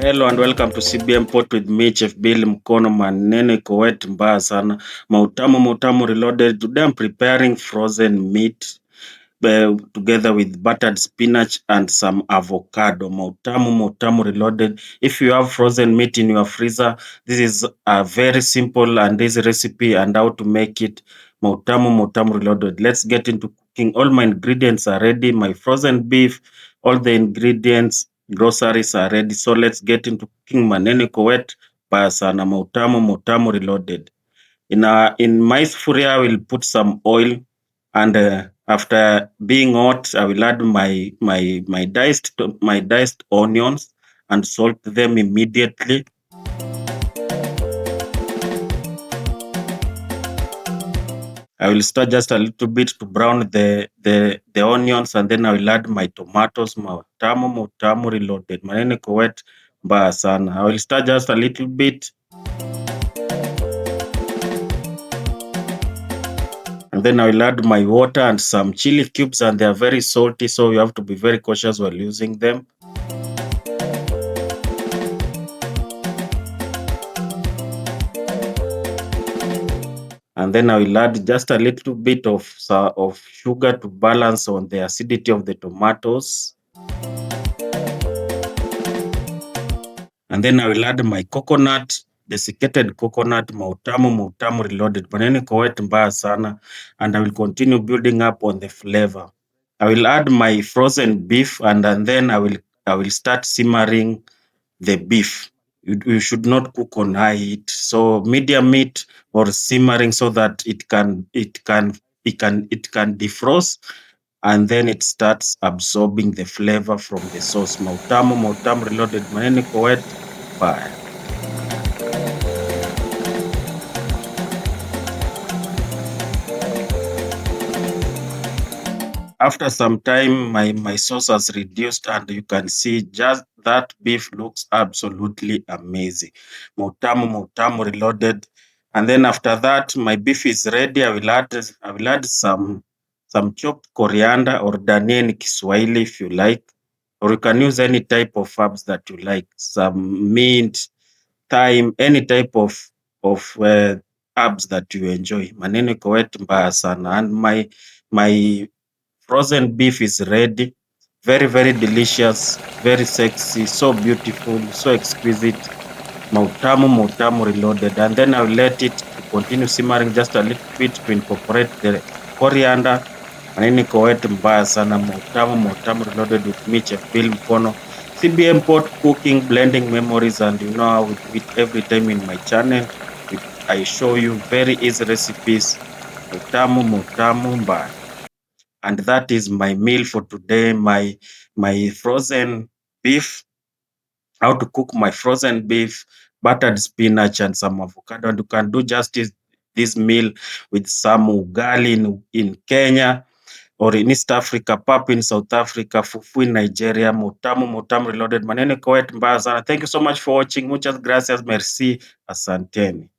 Hello and welcome to CBM Pot with me, Chef Bill Mkono. Maneno iko wet mbaya sana. Mautamu reloaded. Today I'm preparing frozen meat together with buttered spinach and some avocado. Mautamu reloaded. If you have frozen meat in your freezer, this is a very simple and easy recipe and how to make it. Mautamu reloaded. Let's get into cooking. All my ingredients are ready. My frozen beef, all the ingredients, groceries are ready. So let's get into cooking. Maneno iko wet mbaya sana. Mautamu reloaded. In my sufuria, I will put some oil, and after being hot, I will add my diced onions and salt them immediately. I will stir just a little bit to brown the onions, and then I will add my tomatoes. Mautamu reloaded. Maneno iko wet mbaya sana. I will stir just a little bit. And then I will add my water and some chili cubes, and they are very salty, so you have to be very cautious while using them. And then I will add just a little bit of sugar to balance on the acidity of the tomatoes. And then I will add my coconut, desiccated coconut. Mautamu reloaded. Maneno iko wet mbaya sana, and I will continue building up on the flavor. I will add my frozen beef, and then I will start simmering the beef. You should not cook on high heat, so medium heat or simmering, so that it can defrost, and then it starts absorbing the flavor from the sauce. Mautamu reloaded. Maneno iko wet mbaya. After some time, my sauce has reduced, and you can see just that beef looks absolutely amazing. Mautamu reloaded. And then after that, my beef is ready. I will add some chopped coriander or dania in Kiswahili if you like, or you can use any type of herbs that you like. Some mint, thyme, any type of herbs that you enjoy. Maneno iko wet mbaya sana. And my frozen beef is ready. Very, very delicious, very sexy, so beautiful, so exquisite. Mautamu reloaded. And then I'll let it continue simmering just a little bit to incorporate the coriander. Maneno iko wet mbaya sana. Mautamu reloaded with me, Chef Bill Mkono. CBM Pot cooking, blending memories, and you know how we do it every time in my channel. I show you very easy recipes. Mautamu mbaya. And that is my meal for today. My frozen beef, how to cook my frozen beef, buttered spinach, and some avocado. And you can do just this meal with some ugali in Kenya, or in East Africa, pap in South Africa, fufu in Nigeria. Mautamu reloaded. Maneno iko wet mbaya sana. Thank you so much for watching. Muchas gracias, merci, asanteni.